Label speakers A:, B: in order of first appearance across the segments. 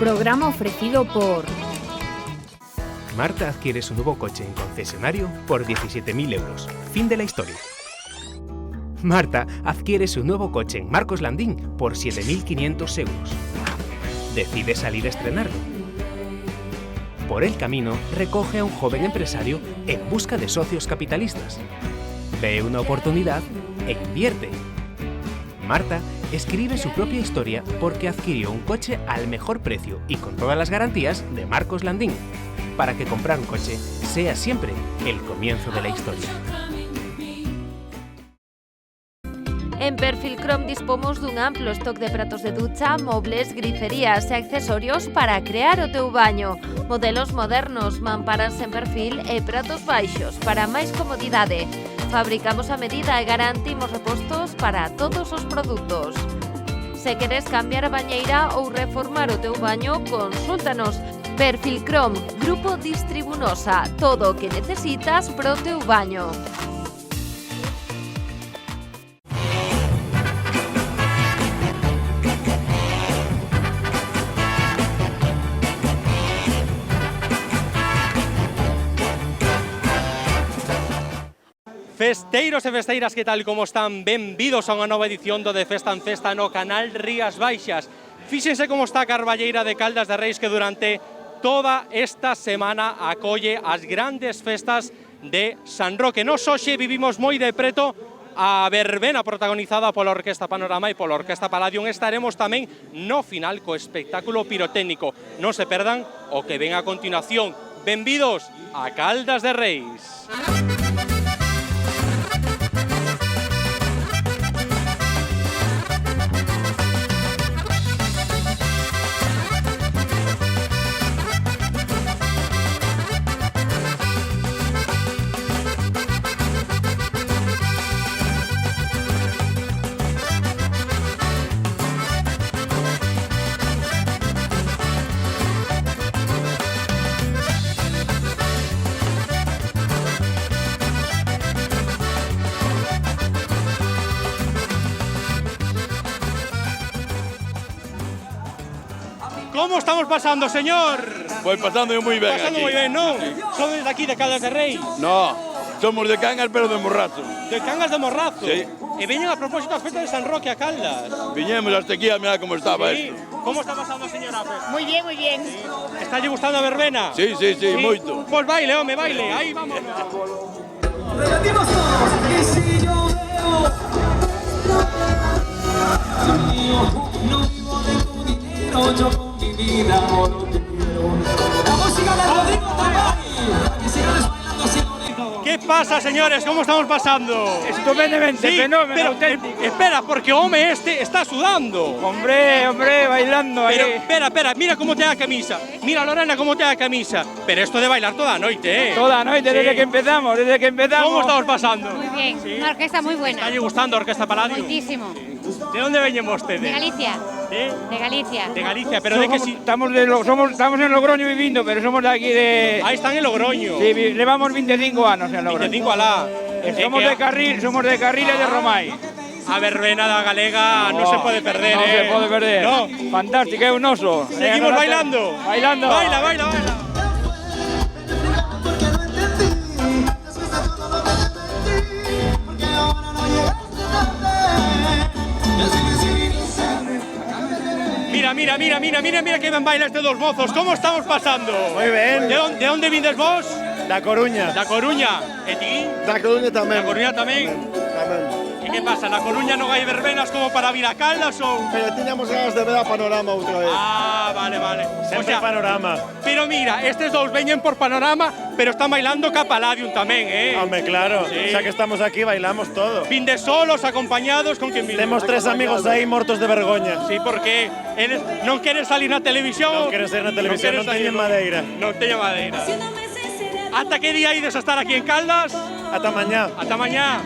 A: Programa ofrecido por...
B: Marta adquiere su nuevo coche en concesionario por 17.000 euros. Fin de la historia. Marta adquiere su nuevo coche en Marcos Landín por 7.500 euros. Decide salir a estrenarlo. Por el camino, recoge a un joven empresario en busca de socios capitalistas. Ve una oportunidad e invierte. Marta escribe su propia historia porque adquirió un coche al mejor precio y con todas las garantías de Marcos Landín, para que comprar un coche sea siempre el comienzo de la historia.
C: En Perfilcrom dispomos dun amplo stock de pratos de ducha, mobles, griferías e accesorios para crear o teu baño. Modelos modernos, mamparas en perfil e pratos baixos para máis comodidade. Fabricamos a medida e garantimos repostos para todos os produtos. Se queres cambiar a bañeira ou reformar o teu baño, consúltanos. Perfilcrom, Grupo Distribunosa, todo o que necesitas pro teu baño.
D: Festeiros e festeiras, que tal como están? Benvidos a unha nova edición do De Festa en Festa no canal Rías Baixas. Fíxense como está a Carballeira de Caldas de Reis, que durante toda esta semana acolle as grandes festas de San Roque. Nos hoxe vivimos moi de preto a verbena protagonizada pola Orquesta Panorama e pola Orquesta Palladium. Estaremos tamén no final co espectáculo pirotécnico. Non se perdan o que ven a continuación. Benvidos a Caldas de Reis. ¿Cómo estamos pasando, señor?
E: Pues pasando moi ben
D: Pasando
E: aquí.
D: moi ben, non? Son de aquí, de Caldas de Reis.
E: No, somos de Cangas, pero de Morrazo.
D: De Cangas de Morrazo.
E: Sí.
D: E veñen a propósito as festas de San Roque a Caldas.
E: Viñemos hasta aquí a mirar como estaba
D: Sí.
E: esto.
D: ¿Cómo está pasando, señora?
F: Muy bien, muy bien.
D: ¿Está lle gustando a verbena?
E: Sí, moito.
D: Pues baile, home, baile. Aí vámonos.
G: Repetimos todos. Y si yo veo no vivo de tu dinero, yo con mi vida no lo quiero. La música de Rodrigo Tamay, para que sigan bailando así bonito.
D: ¿Qué pasa, señores? ¿Cómo estamos pasando?
H: Estupendamente,
D: Sí,
H: fenómeno
D: pero
H: auténtico.
D: espera, porque home este está sudando.
H: Hombre, bailando
D: Pero
H: ahí.
D: espera, mira cómo te da camisa. Mira, Lorena, cómo te da camisa. Pero esto de bailar toda noite,
H: Toda noche,
D: Sí.
H: desde que empezamos.
D: ¿Cómo estamos pasando?
F: Muy bien.
D: Sí.
F: Una orquesta muy buena.
D: ¿Está lle gustando a Orquesta Palladium?
F: Muchísimo.
D: ¿De dónde veñen vostedes?
F: De Galicia.
D: ¿Sí?
F: De Galicia.
D: De Galicia, pero de que sí.
H: Estamos en Logroño viviendo, pero somos de aquí de...
D: Ahí están en Logroño.
H: Sí, llevamos 25 años en Logroño.
D: 25 alá.
H: Somos de Carril e de Romai.
D: A verbena da galega no se puede perder,
H: No se puede perder.
D: No.
H: Fantástico, es un oso.
D: Seguimos bailando.
H: Bailando.
D: Baila.
G: Porque no entendí, después de todo lo que te perdí, porque ahora no llegaste tarde. Y así que sí,
D: Mira que ben baila estes dos mozos. ¿Cómo estamos pasando?
I: Moi ben.
D: De onde vindes vos?
I: Da Coruña.
D: Da Coruña. E ti?
I: Da Coruña tamén.
D: Da Coruña tamén. E que pasa? Na Coruña non hai verbenas como para vir a Caldas ou?
I: Pero tiñamos ganas de ver a Panorama outra vez.
D: Ah, vale.
I: Sempre Panorama.
D: Pero mira, estes dous veñen por Panorama, pero están bailando ca Palladium tamén,
I: Home, claro.
D: Sí.
I: Xa que estamos aquí, bailamos todo.
D: Vindes solos, acompañados, con quen vindes?
I: Temos 3 amigos aí mortos de vergoña.
D: Sí, porque eres, non queres salir na televisión?
I: Non quero ser na televisión, non teñen madeira.
D: Non teño madeira. Ata que día ides a estar aquí en Caldas?
I: Ata mañá.
D: Ata mañá.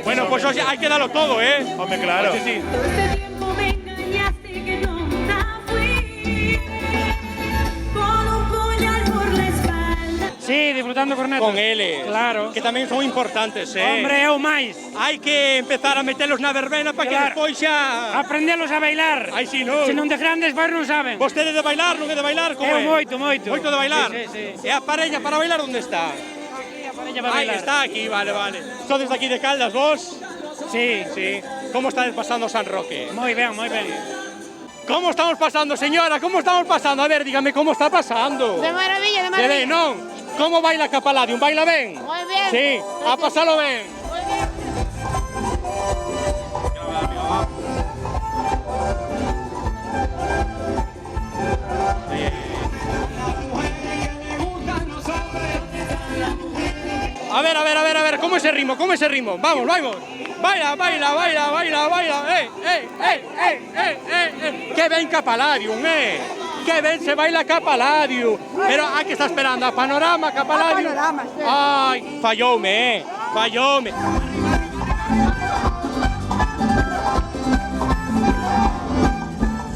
D: Bueno, pues hoxe hai que darlo todo,
I: Home, claro.
D: Sí.
J: Este tiempo me engañaste que no fui con un puñal por la espalda.
H: Sí, tocando cornetas.
D: Con eles.
H: Claro.
D: Que tamén son importantes,
H: Hombre, eu máis.
D: Hai que empezar a metelos na verbena para que
H: Claro.
D: despois xa...
H: Aprendelos a bailar.
D: Ai, si, non.
H: Se non de grandes, pois non saben.
D: Vostede de bailar, non é de bailar? Como
H: Eu
D: é?
H: moito, moito.
D: Moito de bailar?
H: Sí, sí, sí.
D: E a parella para bailar onde está?
H: Aquí a parella para
D: Aí
H: bailar.
D: está, aquí, vale, vale. Sodes de aquí de Caldas, vos?
H: Sí.
D: Sí. Como estades pasando San Roque?
H: Moi ben, moi ben.
D: ¿Cómo estamos pasando, señora? ¿Cómo estamos pasando? A ver, dígame, ¿cómo está pasando?
F: De maravilla, de
D: De
F: maravilla.
D: ben, non? Como baila Capaladium? Baila ben?
F: Moi bien.
D: Sí, a pasalo ben.
F: Moi bien.
D: A ver, ¿cómo es ese ritmo? ¿Cómo es ese ritmo? Vamos, vamos. Baila, baila, baila, baila, baila. ¡Qué ben Capaladium, ¡Qué ben se baila Capaladium! Pero ¿a qué está esperando? ¿A Panorama, Capaladium?
F: A Panorama, sí.
D: Ay, fallóme, fallóme.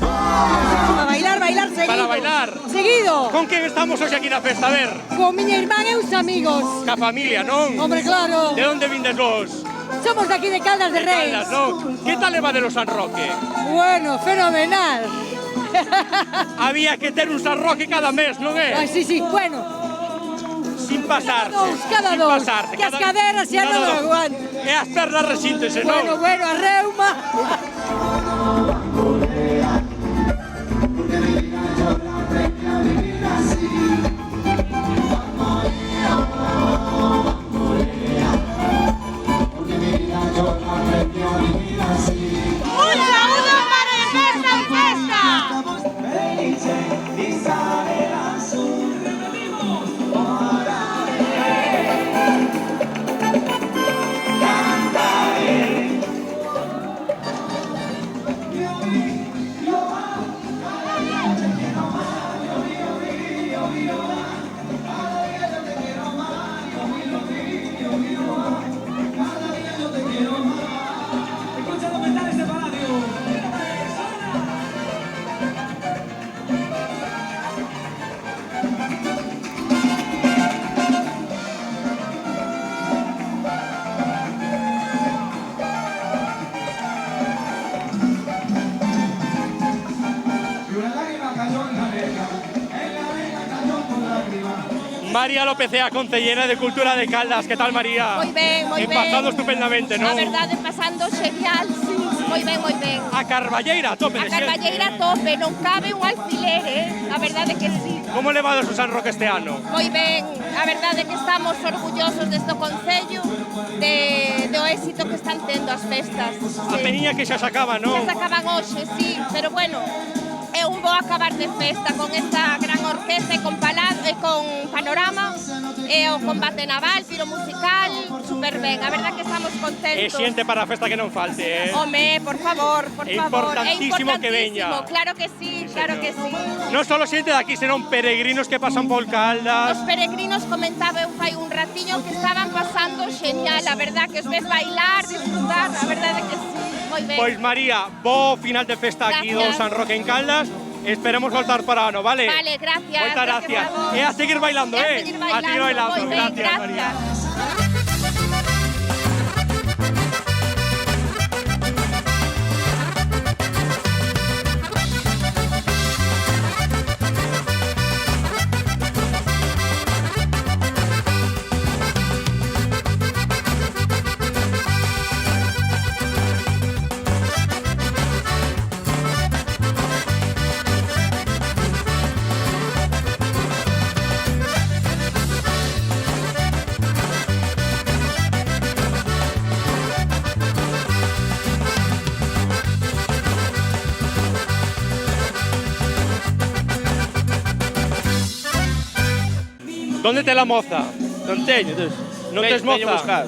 F: Para bailar, bailar seguido.
D: Para bailar.
F: Seguido.
D: Con quen estamos hoxe aquí na festa? A ver,
F: Con miña irmán e os amigos.
D: ca familia, non?
F: Hombre, claro.
D: De onde vindes vos?
F: Somos de aquí de Caldas de Reis.
D: Caldas, non? Que tal leva de los San Roque?
F: Bueno, fenomenal.
D: Había que ter un San Roque cada mes, non é?
F: Ay, sí, sí, bueno.
D: Sin pasarse.
F: Cada
D: sin
F: dos.
D: pasarse.
F: Que as caderas xa
D: cada
F: non
D: dos.
F: aguantan.
D: E as pernas resíntese,
F: Bueno,
D: non?
F: bueno, a reuma.
J: ¡Un saludo para el Festa en Festa!
D: María López Ea, concellera de Cultura de Caldas. Que tal, María?
F: Moi ben, moi ben.
D: Pasando estupendamente,
F: A
D: non?
F: verdade, pasando genial, sí. Moi ben, moi ben.
D: A Carballeira, a tope
F: A
D: de xente.
F: Carballeira a tope, non cabe un alfiler, A verdade que sí.
D: Como levado o San Roque este ano?
F: Moi ben, a verdade que estamos orgullosos deste Concello do éxito que están tendo as festas.
D: A peniña que xa se acaba, non?
F: Xa se acaban hoxe, sí, pero bueno, é un bo acabar de festa con esta gran orquesta e con Panorama e o combate naval, tiro musical, super ben, a verdade que estamos
D: E
F: contentos.
D: xente para a festa que non falte,
F: Home, por favor,
D: É importantísimo que veña.
F: Claro que sí, claro que sí.
D: Non só xente de aquí, senón peregrinos que pasan por Caldas.
F: Os peregrinos comentaba eu fai un ratiño que estaban pasando genial, a verdade que os ves bailar, disfrutar, a verdade que sí, moi ben.
D: Pois María, bo final de festa aquí do
F: Gracias.
D: San Roque en Caldas. Esperemos voltar para ano, vale?
F: Vale, gracias.
D: Moitas gracias.
F: a vos.
D: E a seguir bailando,
F: E a seguir bailando.
D: A seguir bailando.
F: Moi ben,
D: Gracias, María. ¿Dónde te la moza?
I: Non teño, tes.
D: Non tes moza?
I: buscar.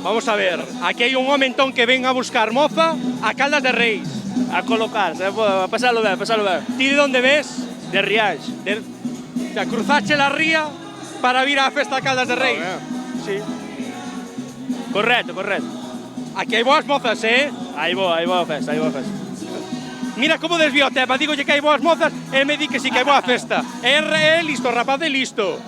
D: Vamos a ver, aquí hai un homentón que ven a buscar moza a Caldas de Reis.
I: A colocar, a pasalo ben, pasalo ben.
D: Ti de onde ves?
I: De Riax.
D: O sea, cruzache la ría para vir á festa a Caldas de Reis.
I: Sí. Correcto, correcto.
D: Aquí hai boas mozas,
I: Aí boa festa, aí boa festa.
D: Mira como desvío o tema, digolle que hai boas mozas e me di que sí que hai boa festa. É listo, rapaz, é listo.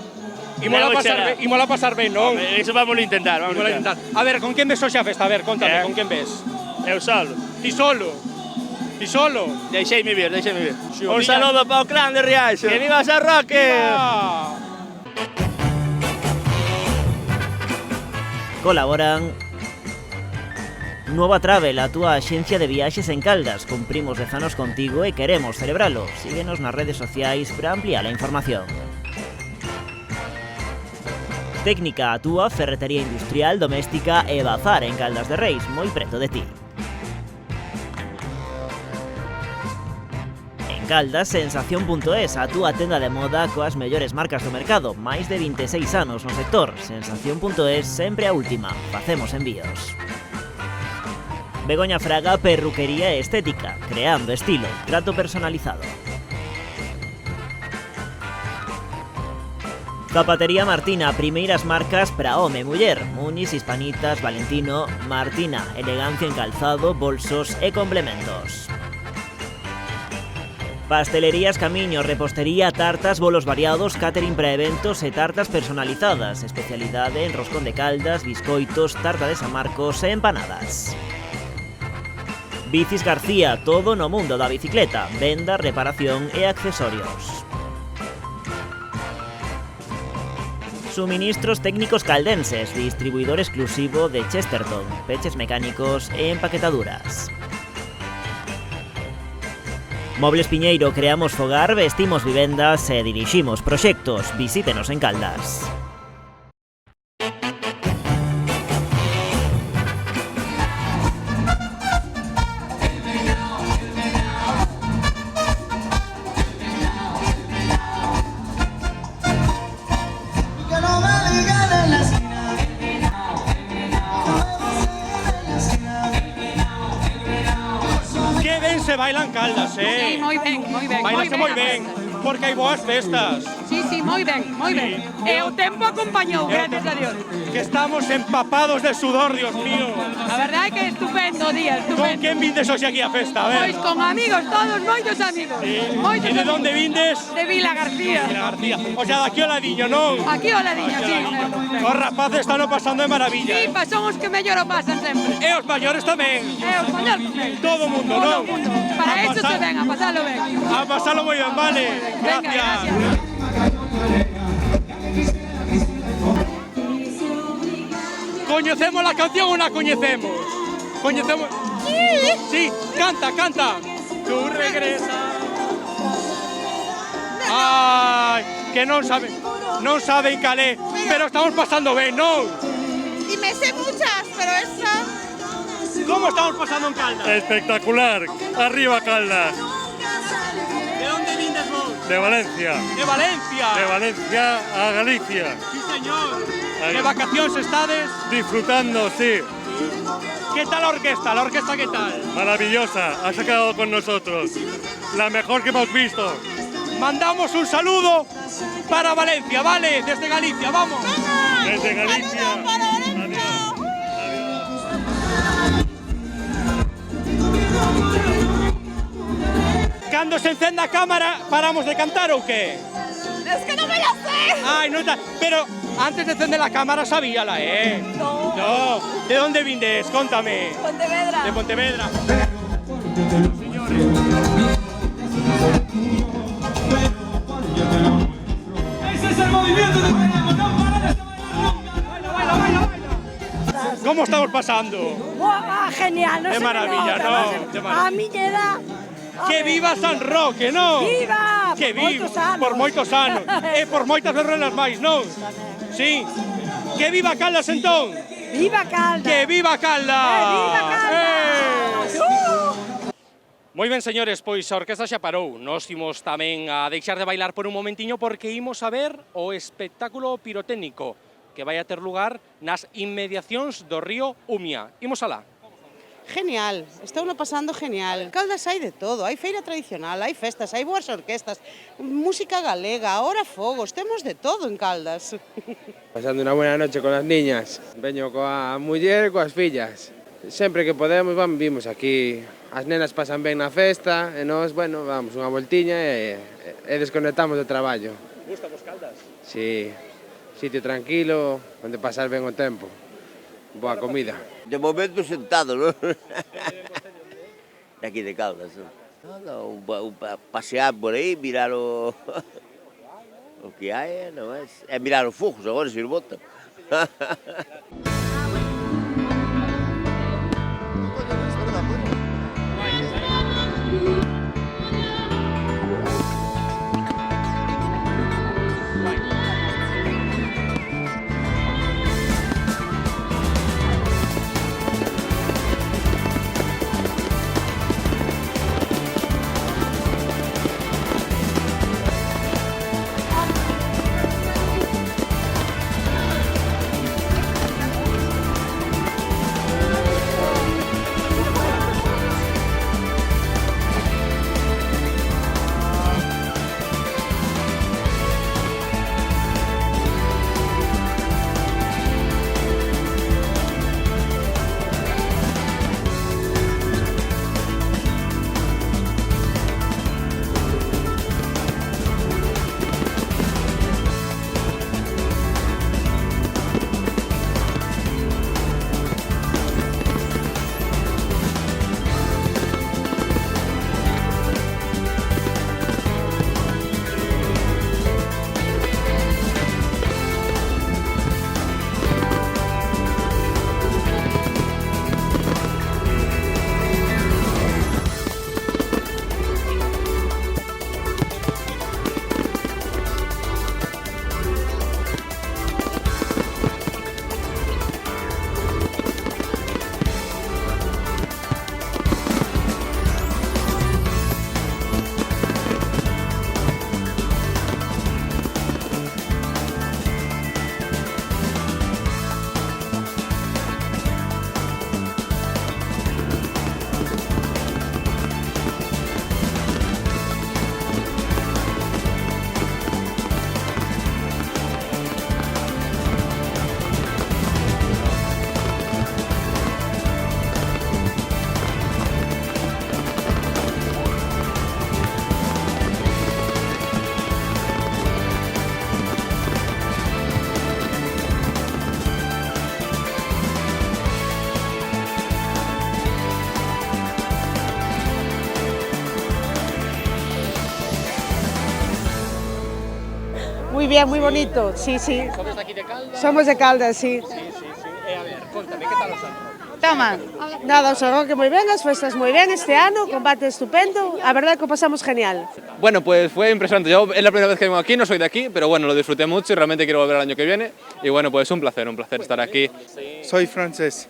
D: Imola pasar ben, non?
I: Iso vamos a intentar, vamos a intentar.
D: A ver, con quen ves hoxe a festa? A ver, contame, con quen ves?
I: Eu solo.
D: Ti solo? Ti solo?
I: Deixeime vir, deixeime vir. Un
D: Xiña.
I: saludo para o clan de Riaxo. Que viva San Roque!
K: Colaboran Nueva Travel, a túa axencia de viaxes en Caldas. Cumprimos 10 anos contigo e queremos celebralo. Síguenos nas redes sociais para ampliar a información. Técnica, a túa ferretería industrial, doméstica e bazar en Caldas de Reis, moi preto de ti. En Caldas, Sensación.es, a túa tenda de moda coas mellores marcas do mercado. Máis de 26 anos no sector. Sensación.es, sempre a última. Facemos envíos. Begoña Fraga, perruquería e estética, creando estilo, trato personalizado. Zapatería Martina, primeiras marcas para home e muller, Munis, Hispanitas, Valentino, Martina, elegancia en calzado, bolsos e complementos. Pastelerías Camiño, repostería, tartas, bolos variados, catering para eventos e tartas personalizadas, especialidade en roscón de Caldas, biscoitos, tarta de San Marcos e empanadas. Bicis García, todo no mundo da bicicleta, venda, reparación e accesorios. Suministros técnicos caldenses, distribuidor exclusivo de Chesterton, peches mecánicos e empaquetaduras. Mobles Piñeiro, creamos fogar, vestimos vivendas e diriximos proxectos. Visítenos en Caldas.
D: Que ben se bailan Caldas,
L: Sí, moi ben, moi ben.
D: Bailase moi ben, porque hai boas festas.
L: Sí, moi ben, moi ben. E o tempo acompañou, gracias a Dios.
D: Que estamos empapados de sudor, Dios mío.
L: A verdade é que estupendo o día,
D: Con
L: estupendo.
D: quen vindes hoxe aquí a festa, a ver?
L: Pois con amigos, todos moitos amigos. Moitos
D: E de
L: amigos.
D: onde vindes?
L: De Vila García.
D: Vila García. O sea, daqui ao ladiño, non?
L: Aquí ao ladiño, sí.
D: Os rapaces están o pasando de maravilla.
L: Sí, son os que mellor o pasan sempre.
D: E os maiores tamén.
L: E os maiores tamén.
D: Todo o mundo,
L: Todo
D: non?
L: o mundo. Para eso se ven, a pasalo ben.
D: A pasalo moi ben, vale.
L: Venga, gracias.
D: Coñecemos la canción ou la coñecemos? Coñecemos. Sí, canta, canta. Tú regresas. Ay, que non saben calé, pero estamos pasando ben, non?
F: Y me sé muchas, pero esta...
D: ¿Cómo estamos pasando en Caldas?
M: Espectacular. Arriba Caldas.
D: ¿De dónde vindes vos?
M: De Valencia.
D: De Valencia.
M: De Valencia a Galicia.
D: Sí, señor. ¿De vacaciones estades?
M: Disfrutando, sí.
D: ¿Qué tal la orquesta? ¿La orquesta qué tal?
M: Maravillosa. Ha quedado con nosotros. La mejor que hemos visto.
D: Mandamos un saludo para Valencia, ¿vale? Desde Galicia, vamos.
M: Desde Galicia.
D: Cando se encenda a cámara, paramos de cantar ou qué?
F: Es que no me la sé.
D: Ay, no está. Pero antes de encender la cámara sabíala, ¿eh?
F: No.
D: No. ¿De dónde vindes? Contame.
F: Pontevedra.
D: De Pontevedra.
G: Ese es el movimiento de Tenemos, no parar de
D: ¿Cómo estamos pasando?
N: Genial, no
D: De
N: se
D: maravilla,
N: me nota,
D: ¿no? De maravilla.
N: A mi edad.
D: Que viva San Roque, non?
N: Viva!
D: Que
N: Por
D: viva,
N: moitos anos.
D: por moitos anos. E por moitas verbenas máis, non? Sí. Que viva Caldas entón?
N: Viva Caldas!
D: Que viva Caldas!
N: Viva Caldas!
D: Moi ben, señores, pois a orquesta xa parou. Nos imos tamén a deixar de bailar por un momentiño porque imos a ver o espectáculo pirotécnico que vai a ter lugar nas inmediacións do río Umia. Imos alá.
O: Genial, estou no pasando genial. Caldas hai de todo, hai feira tradicional, hai festas, hai boas orquestas, música galega, ahora fogos, temos de todo en Caldas.
P: Pasando unha buena noche con as niñas, veño coa muller e coas fillas. Sempre que podemos vimos aquí, as nenas pasan ben na festa e nós, bueno, vamos unha voltiña e desconectamos do traballo.
D: Gusta vos Caldas?
P: Sí, sitio tranquilo, onde pasar ben o tempo. Boa comida.
Q: De momento sentado, ¿no? De aquí de Caldas, ¿no? Pasear por aí, mirar o que hai, non é? É mirar os fogos agora, se os botan.
N: Muy bien, muy bonito, sí, sí.
D: ¿Somos de aquí de Caldas?
N: Somos de Caldas, sí.
D: Sí. A ver, contame, ¿qué tal los San
N: Toma. Nada, o San Roque muy bien, las fiestas muy bien este año, combate estupendo, la verdad que pasamos genial.
R: Bueno, pues fue impresionante. Yo es la primera vez que vengo aquí, no soy de aquí, pero bueno, lo disfruté mucho y realmente quiero volver el año que viene. Y bueno, pues un placer estar aquí.
M: Soy francés.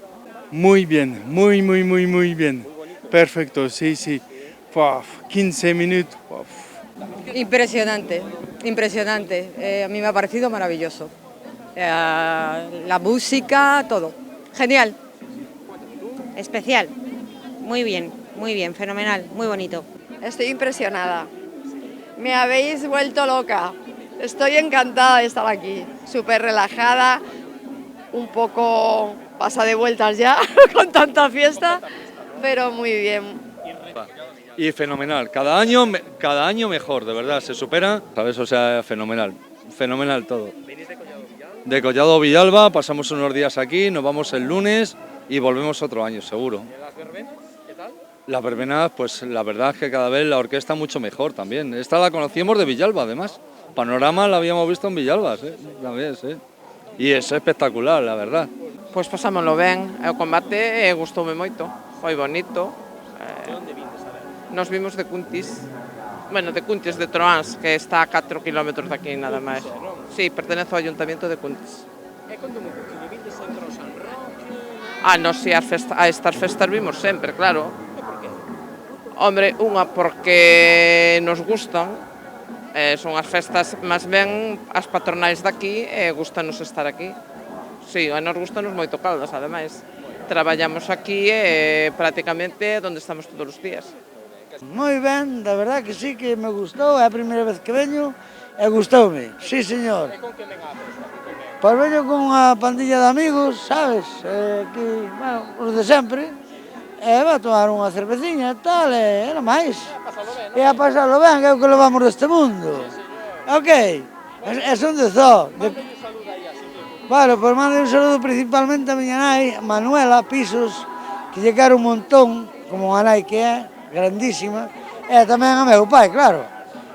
M: Muy bien, muy bien. Perfecto, sí. 15 minutos.
L: Impresionante. A mí me ha parecido maravilloso. La música, todo. Genial.
S: Especial. Muy bien, fenomenal, muy bonito.
T: Estoy impresionada. Me habéis vuelto loca. Estoy encantada de estar aquí. Súper relajada, un poco pasa de vueltas ya con tanta fiesta, pero muy bien.
R: Y fenomenal, cada año mejor, de verdad, se supera, ¿sabes? O sea, fenomenal todo. De Collado Villalba, pasamos unos días aquí, nos vamos el lunes y volvemos otro año, seguro.
D: ¿Y las verbenas? ¿Qué tal?
R: Las verbenas, pues la verdad es que cada vez la orquesta mucho mejor también. Esta la conocíamos de Villalba, además. Panorama la habíamos visto en Villalba, también, sí. Y es espectacular, la verdad.
U: Pois pasámoslo ben, o combate gustoume moito, foi bonito.
D: De onde vindes a ver?
U: Nos vimos de Cuntis, de Cuntis de Troans, que está a 4 kilómetros de aquí nada máis. Sí, pertenezo ao Ayuntamiento de Cuntis.
D: E contame un poquinho, vindes sempre ao San Roque?
U: Nos si a estas festas vimos sempre, claro.
D: E por qué?
U: Hombre, unha porque nos gustan, son as festas máis ben as patronais daqui e gustanos estar aquí. Sí, a nos gustanos moito Caldas, ademais. Traballamos aquí prácticamente onde estamos todos os días.
V: Moi ben, da verdad que sí que me gustou, é a primeira vez que veño e gustoume, sí señor.
D: E con que ven a festa?
V: Pois veño con unha pandilla de amigos, sabes, que, os de sempre, e va a tomar unha cerveciña e tal, e era máis. E a pasalo ben, que é o que levamos deste mundo. Ok, é son de zoo.
D: Mándale un saludo aí a
V: Bueno, pues mando un saludo principalmente a miña nai, Manuela Pisos, que lle quero un montón, como a nai que é, grandísima, e tamén a meu pai, claro.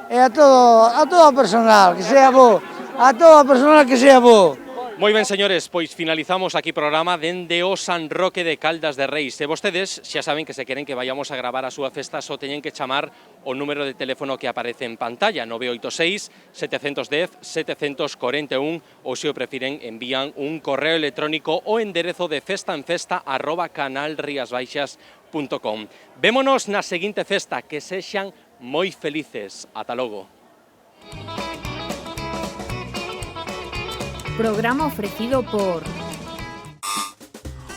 V: E a todo o personal, que sea bo, a todo o personal que sea bo.
D: Moi ben, señores, pois finalizamos aquí programa dende o San Roque de Caldas de Reis. E vostedes xa saben que se queren que vayamos a gravar a súa festa só teñen que chamar o número de teléfono que aparece en pantalla, 986 710 741, ou se o prefiren envían un correo electrónico o enderezo de festanfesta@canalriasbaixas.com. Vémonos na seguinte festa, que sexan moi felices. Ata logo.
A: Programa ofrecido por...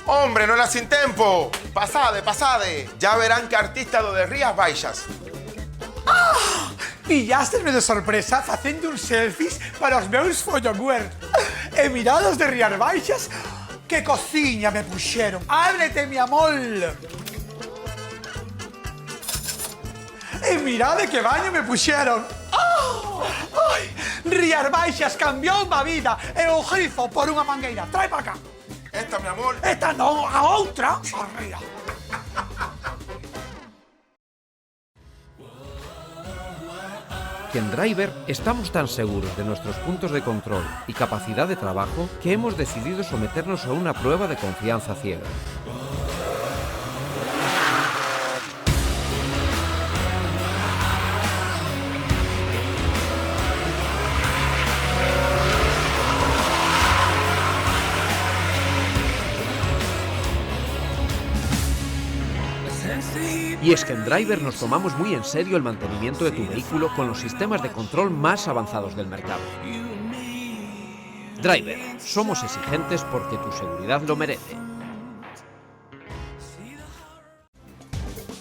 B: Hombre, non era sin tempo! Pasade, pasade! Ya verán que artista do de Rías Baixas.
W: Pillástesme de sorpresa facendo uns selfies para os meus followers. E mirados de Rías Baixas, que cociña me puxeron. Ábrete, mi amor! E mirade que baño me puxeron. Ai, Rías Baixas cambiou a vida e o grifo por unha mangueira. Trae para cá.
B: Esta, mi amor.
W: Esta non, a outra. Arría.
X: Que en Driver estamos tan seguros de nuestros puntos de control y capacidad de trabajo que hemos decidido someternos a una prueba de confianza ciega. Y es que en Driver nos tomamos muy en serio el mantenimiento de tu vehículo con los sistemas de control más avanzados del mercado. Driver, somos exigentes porque tu seguridad lo merece.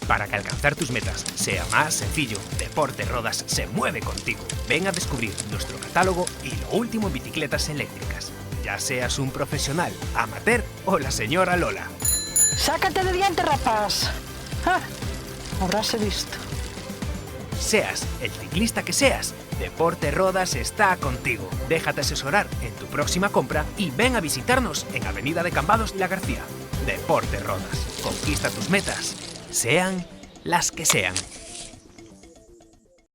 Y: Para que alcanzar tus metas sea más sencillo, Deporte Rodas se mueve contigo. Ven a descubrir nuestro catálogo y lo último en bicicletas eléctricas. Ya seas un profesional, amateur o la señora Lola.
L: Sácate de diante, rapaz. ¡Ja! Habráse visto.
Y: Seas el ciclista que seas, Deporte Rodas está contigo. Déjate asesorar en tu próxima compra y ven a visitarnos en Avenida de Cambados La García. Deporte Rodas. Conquista tus metas, sean las que sean.